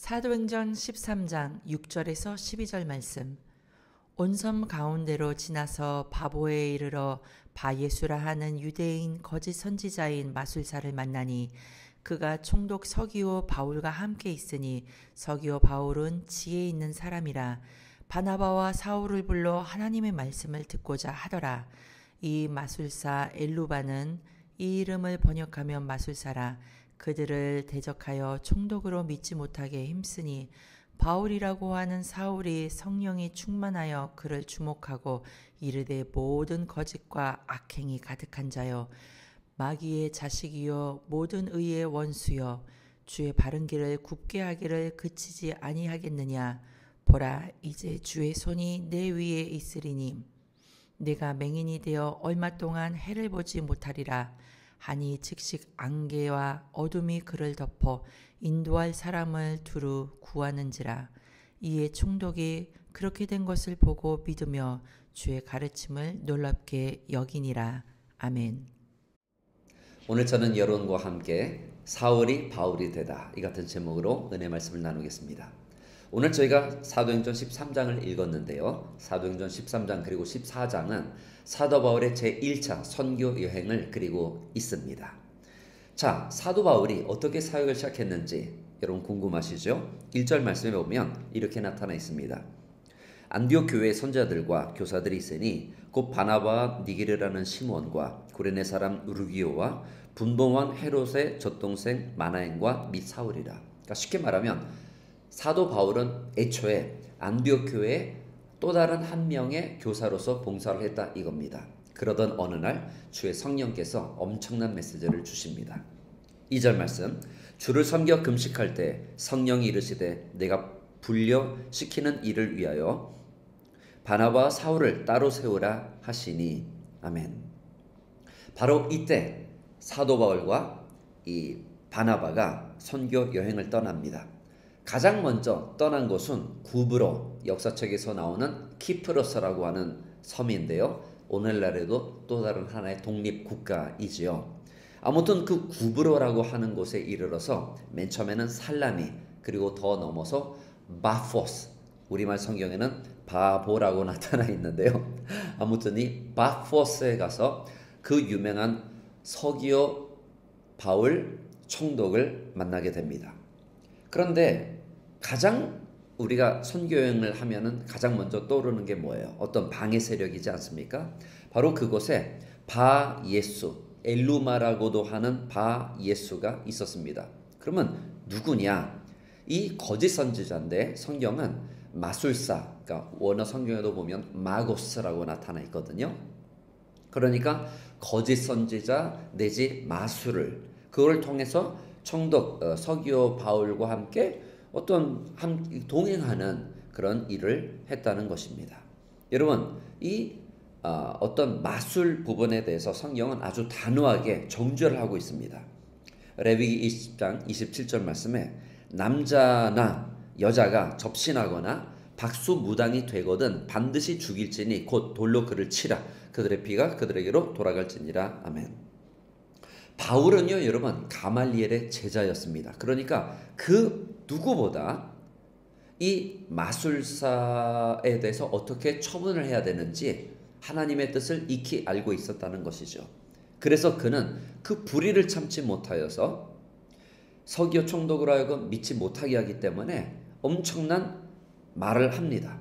사도행전 13장 6절에서 12절 말씀. 온 섬 가운데로 지나서 바보에 이르러 바예수라 하는 유대인 거짓 선지자인 마술사를 만나니 그가 총독 서기오 바울과 함께 있으니 서기오 바울은 지혜 있는 사람이라. 바나바와 사울을 불러 하나님의 말씀을 듣고자 하더라. 이 마술사 엘루바는 이 이름을 번역하면 마술사라. 그들을 대적하여 총독으로 믿지 못하게 힘쓰니 바울이라고 하는 사울이 성령이 충만하여 그를 주목하고 이르되 모든 거짓과 악행이 가득한 자여 마귀의 자식이요 모든 의의 원수여 주의 바른 길을 굽게 하기를 그치지 아니하겠느냐. 보라 이제 주의 손이 내 위에 있으리니 내가 맹인이 되어 얼마 동안 해를 보지 못하리라. 하니 즉시 안개와 어둠이 그를 덮어 인도할 사람을 두루 구하는지라. 이에 총독이 그렇게 된 것을 보고 믿으며 주의 가르침을 놀랍게 여기니라. 아멘. 오늘 저는 여러분과 함께 사울이 바울이 되다 이 같은 제목으로 은혜 말씀을 나누겠습니다. 오늘 저희가 사도행전 13장을 읽었는데요. 사도행전 13장 그리고 14장은 사도 바울의 제1차 선교 여행을 그리고 있습니다. 자, 사도 바울이 어떻게 사역을 시작했는지 여러분 궁금하시죠? 1절 말씀에 보면 이렇게 나타나 있습니다. 안디옥 교회의 선지자들과 교사들이 있으니 곧 바나바와 니게르라는 시몬과 구레네 사람 루기오와 분봉왕 헤롯의 젖동생 마나엔과 및 사울이라. 그러니까 쉽게 말하면 사도 바울은 애초에 안디옥 교회의 또 다른 한 명의 교사로서 봉사를 했다 이겁니다. 그러던 어느 날 주의 성령께서 엄청난 메시지를 주십니다. 2절 말씀. 주를 섬겨 금식할 때 성령이 이르시되 내가 분류시키는 일을 위하여 바나바와 사울을 따로 세우라 하시니. 아멘. 바로 이때 사도 바울과 이 바나바가 선교 여행을 떠납니다. 가장 먼저 떠난 곳은 구브로, 역사책에서 나오는 키프로스라고 하는 섬인데요. 오늘날에도 또 다른 하나의 독립국가이지요. 아무튼 그 구브로라고 하는 곳에 이르러서 맨 처음에는 살라미, 그리고 더 넘어서 바포스, 우리말 성경에는 바보라고 나타나 있는데요. 아무튼 이 바포스에 가서 그 유명한 서기오 바울 총독을 만나게 됩니다. 그런데 가장 우리가 선교여행을 하면은 가장 먼저 떠오르는 게 뭐예요? 어떤 방해 세력이지 않습니까? 바로 그곳에 바예수, 엘루마라고도 하는 바예수가 있었습니다. 그러면 누구냐? 이 거짓 선지자인데 성경은 마술사, 그러니까 원어 성경에도 보면 마고스라고 나타나 있거든요. 그러니까 거짓 선지자 내지 마술을 그걸 통해서 총독 서기오 바울과 함께 어떤 동행하는 그런 일을 했다는 것입니다. 여러분 이 어떤 마술 부분에 대해서 성경은 아주 단호하게 정죄를 하고 있습니다. 레위기 20장 27절 말씀에 남자나 여자가 접신하거나 박수무당이 되거든 반드시 죽일지니 곧 돌로 그를 치라. 그들의 피가 그들에게로 돌아갈지니라. 아멘. 바울은요 여러분 가말리엘의 제자였습니다. 그러니까 그 누구보다 이 마술사에 대해서 어떻게 처분을 해야 되는지 하나님의 뜻을 익히 알고 있었다는 것이죠. 그래서 그는 그 불의를 참지 못하여서 서기오 총독으로 하여금 믿지 못하게 하기 때문에 엄청난 말을 합니다.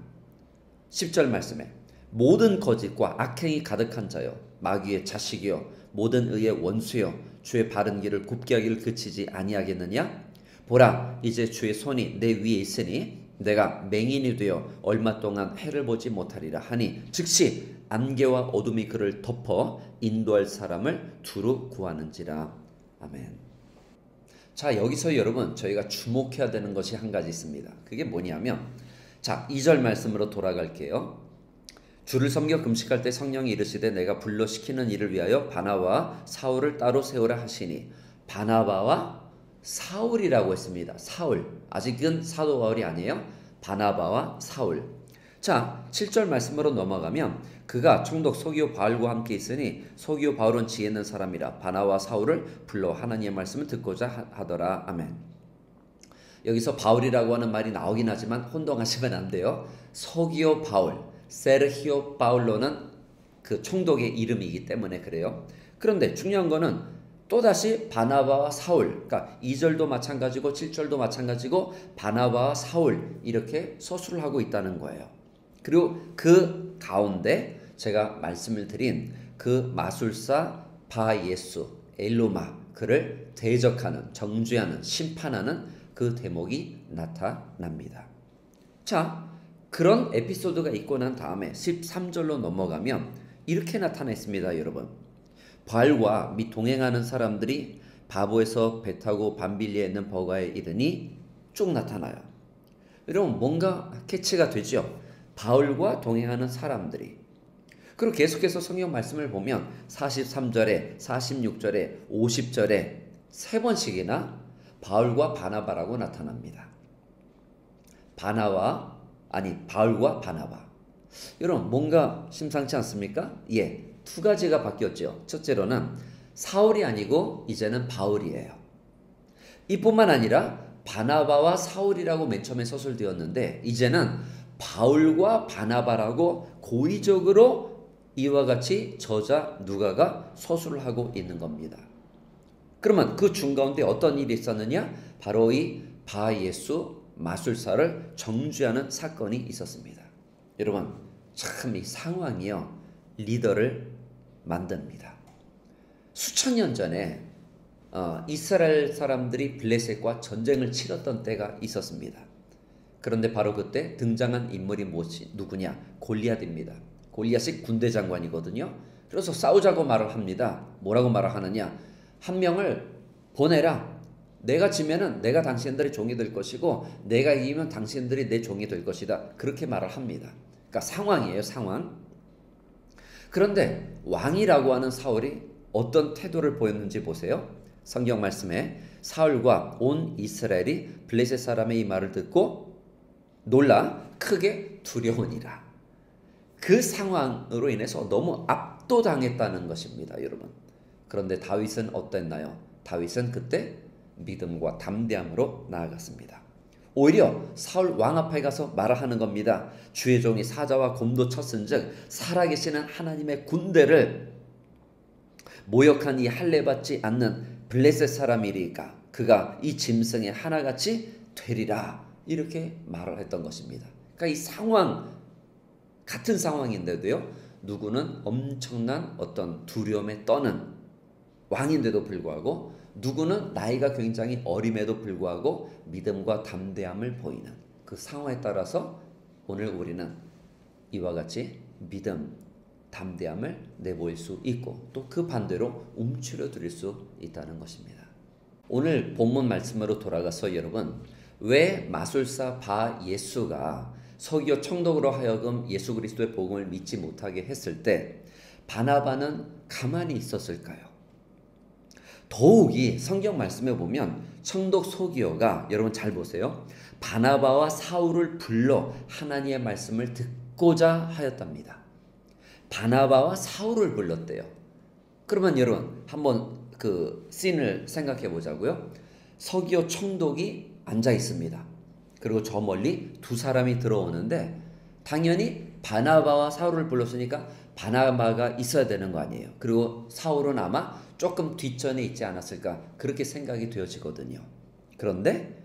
10절 말씀에 모든 거짓과 악행이 가득한 자여 마귀의 자식이여 모든 의의 원수여 주의 바른 길을 굽게 하기를 그치지 아니하겠느냐. 보라 이제 주의 손이 내 위에 있으니 내가 맹인이 되어 얼마 동안 해를 보지 못하리라 하니 즉시 안개와 어둠이 그를 덮어 인도할 사람을 두루 구하는지라. 아멘. 자 여기서 여러분 저희가 주목해야 되는 것이 한 가지 있습니다. 그게 뭐냐면 자 2절 말씀으로 돌아갈게요. 주를 섬겨 금식할 때 성령이 이르시되 내가 분류시키는 일을 위하여 바나바와 사울을 따로 세우라 하시니. 바나바와 사울이라고 했습니다. 사울. 아직은 사도 바울이 아니에요. 바나바와 사울. 자 7절 말씀으로 넘어가면 그가 총독 서기오 바울과 함께 있으니 서기오 바울은 지혜 있는 사람이라 바나바와 사울을 불러 하나님의 말씀을 듣고자 하더라. 아멘. 여기서 바울이라고 하는 말이 나오긴 하지만 혼동하시면 안 돼요. 서기오 바울, 세르히오 바울로는 그 총독의 이름이기 때문에 그래요. 그런데 중요한 거는 또다시 바나바와 사울, 그러니까 2절도 마찬가지고 7절도 마찬가지고 바나바와 사울 이렇게 서술을 하고 있다는 거예요. 그리고 그 가운데 제가 말씀을 드린 그 마술사 바예수, 엘로마, 그를 대적하는, 정죄하는, 심판하는 그 대목이 나타납니다. 자, 그런 에피소드가 있고 난 다음에 13절로 넘어가면 이렇게 나타나 있습니다, 여러분. 바알과 및 동행하는 사람들이 바보에서 배 타고 밤빌리에 있는 버가에 이르니 쭉 나타나요. 여러분, 뭔가 캐치가 되죠? 바울과 동행하는 사람들이. 그리고 계속해서 성경 말씀을 보면 43절에, 46절에, 50절에 세 번씩이나 바울과 바나바라고 나타납니다. 바울과 바나바. 여러분, 뭔가 심상치 않습니까? 예, 두 가지가 바뀌었죠. 첫째로는 사울이 아니고 이제는 바울이에요. 이뿐만 아니라 바나바와 사울이라고 맨 처음에 서술되었는데 이제는 바울과 바나바라고 고의적으로 이와 같이 저자 누가가 서술을 하고 있는 겁니다. 그러면 그 중가운데 어떤 일이 있었느냐? 바로 이 바예수 마술사를 정죄하는 사건이 있었습니다. 여러분, 참 이 상황이요, 리더를 만듭니다. 수천 년 전에 이스라엘 사람들이 블레셋과 전쟁을 치렀던 때가 있었습니다. 그런데 바로 그때 등장한 인물이 누구냐? 골리앗입니다. 골리앗이 군대 장관이거든요. 그래서 싸우자고 말을 합니다. 뭐라고 말을 하느냐? 한 명을 보내라. 내가 지면은 내가 당신들의 종이 될 것이고 내가 이기면 당신들이 내 종이 될 것이다. 그렇게 말을 합니다. 그러니까 상황이에요, 상황. 그런데 왕이라고 하는 사울이 어떤 태도를 보였는지 보세요. 성경 말씀에 사울과 온 이스라엘이 블레셋 사람의 이 말을 듣고 놀라 크게 두려우니라. 그 상황으로 인해서 너무 압도당했다는 것입니다, 여러분. 그런데 다윗은 어땠나요? 다윗은 그때 믿음과 담대함으로 나아갔습니다. 오히려 사울 왕 앞에 가서 말하는 겁니다. 주의 종이 사자와 곰도 쳤은즉 살아계시는 하나님의 군대를 모욕한 이 할례받지 않는 블레셋 사람이리까 그가 이 짐승의 하나같이 되리라. 이렇게 말을 했던 것입니다. 그러니까 이 상황, 같은 상황인데도요, 누구는 엄청난 어떤 두려움에 떠는 왕인데도 불구하고 누구는 나이가 굉장히 어림에도 불구하고 믿음과 담대함을 보이는 그 상황에 따라서 오늘 우리는 이와 같이 믿음, 담대함을 내보일 수 있고 또 그 반대로 움츠려 드릴 수 있다는 것입니다. 오늘 본문 말씀으로 돌아가서 여러분, 왜 마술사 바예수가 서기오 총독으로 하여금 예수 그리스도의 복음을 믿지 못하게 했을 때 바나바는 가만히 있었을까요? 더욱이 성경 말씀에 보면 총독 서기오가, 여러분 잘 보세요, 바나바와 사울을 불러 하나님의 말씀을 듣고자 하였답니다. 바나바와 사울을 불렀대요. 그러면 여러분 한번 그 씬을 생각해 보자고요. 서기오 총독이 앉아 있습니다. 그리고 저 멀리 두 사람이 들어오는데 당연히 바나바와 사울을 불렀으니까 바나바가 있어야 되는 거 아니에요. 그리고 사울은 아마 조금 뒷전에 있지 않았을까 그렇게 생각이 되어지거든요. 그런데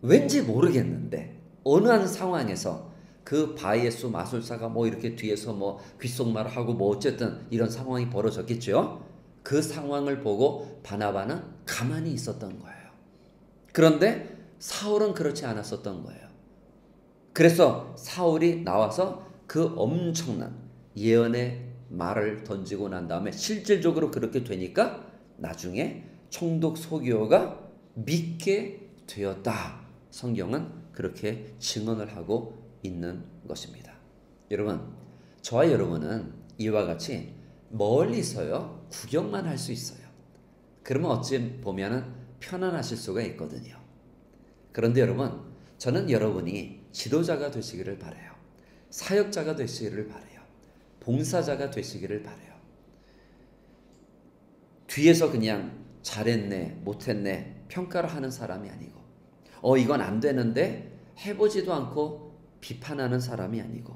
왠지 모르겠는데 어느 한 상황에서 그 바예수 마술사가 뭐 이렇게 뒤에서 뭐 귓속말을 하고 뭐 어쨌든 이런 상황이 벌어졌겠죠. 그 상황을 보고 바나바는 가만히 있었던 거예요. 그런데 사울은 그렇지 않았었던 거예요. 그래서 사울이 나와서 그 엄청난 예언의 말을 던지고 난 다음에 실질적으로 그렇게 되니까 나중에 총독 서기오가 믿게 되었다. 성경은 그렇게 증언을 하고 있는 것입니다. 여러분, 저와 여러분은 이와 같이 멀리서요 구경만 할 수 있어요. 그러면 어찌 보면은 편안하실 수가 있거든요. 그런데 여러분, 저는 여러분이 지도자가 되시기를 바라요. 사역자가 되시기를 바라요. 봉사자가 되시기를 바라요. 뒤에서 그냥 잘했네, 못했네 평가를 하는 사람이 아니고 이건 안 되는데 해보지도 않고 비판하는 사람이 아니고,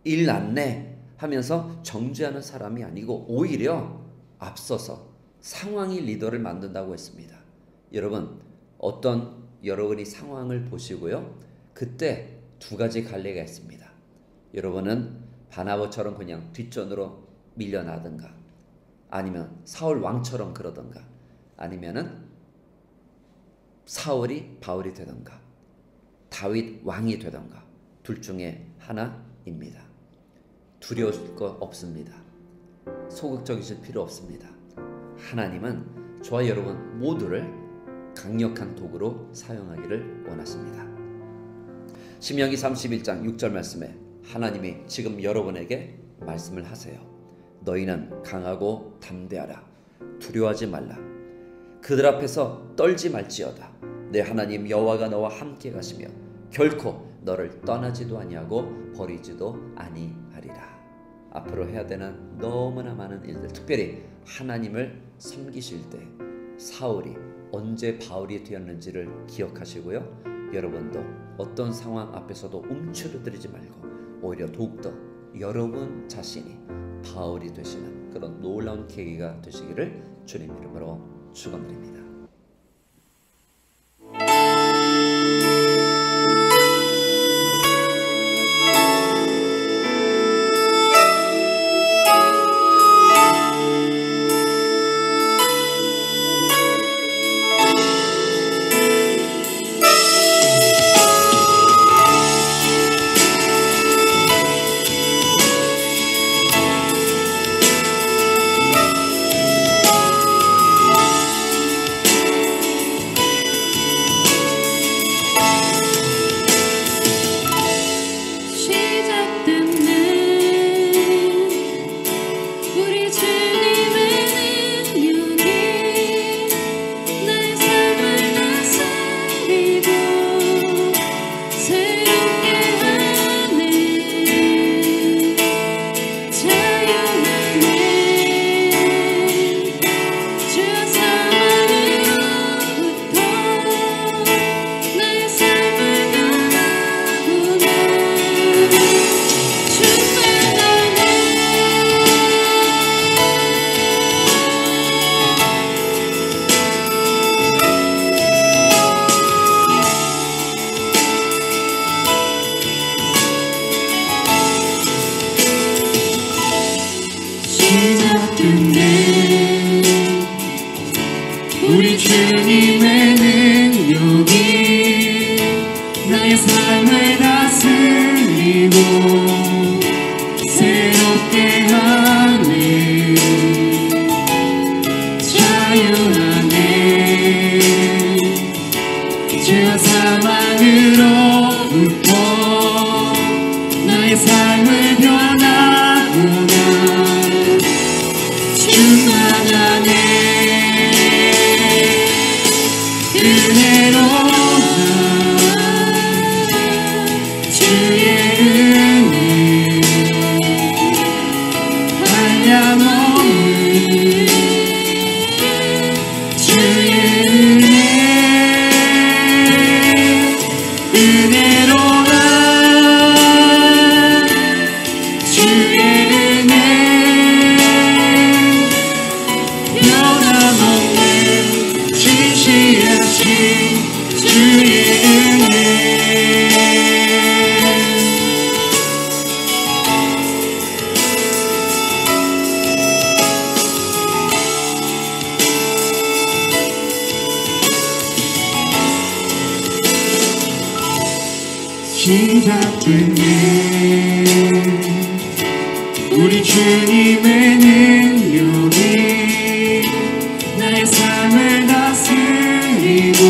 일 났네 하면서 정죄하는 사람이 아니고, 오히려 앞서서 상황이 리더를 만든다고 했습니다. 여러분, 어떤 여러분이 상황을 보시고요, 그때 두 가지 갈래가 있습니다. 여러분은 바나바처럼 그냥 뒷전으로 밀려나든가, 아니면 사울 왕처럼 그러든가, 아니면은 사울이 바울이 되든가, 다윗 왕이 되든가, 둘 중에 하나입니다. 두려우실 거 없습니다. 소극적이실 필요 없습니다. 하나님은 저와 여러분 모두를 강력한 도구로 사용하기를 원하십니다. 신명기 31장 6절 말씀에 하나님이 지금 여러분에게 말씀을 하세요. 너희는 강하고 담대하라. 두려워하지 말라. 그들 앞에서 떨지 말지어다. 내 하나님 여호와가 너와 함께 가시며 결코 너를 떠나지도 아니하고 버리지도 아니하리라. 앞으로 해야 되는 너무나 많은 일들, 특별히 하나님을 섬기실 때 사울이 언제 바울이 되었는지를 기억하시고요, 여러분도 어떤 상황 앞에서도 움츠러들지 말고 오히려 더욱더 여러분 자신이 바울이 되시는 그런 놀라운 계기가 되시기를 주님 이름으로 축원드립니다. 우리 주님의 능력이 나의 삶을 다스리고 새롭게 하네. 자유하네. 죄와 사망으로부터 나의 삶을 변화구나. 충만하네. 은혜로 주의 은혜 한량없는 주의 은혜로가 주의 은혜 변함없는 진실하신 주의 은혜. 시작됐네. 우리 주님의 능력이 나의 삶을 다스리고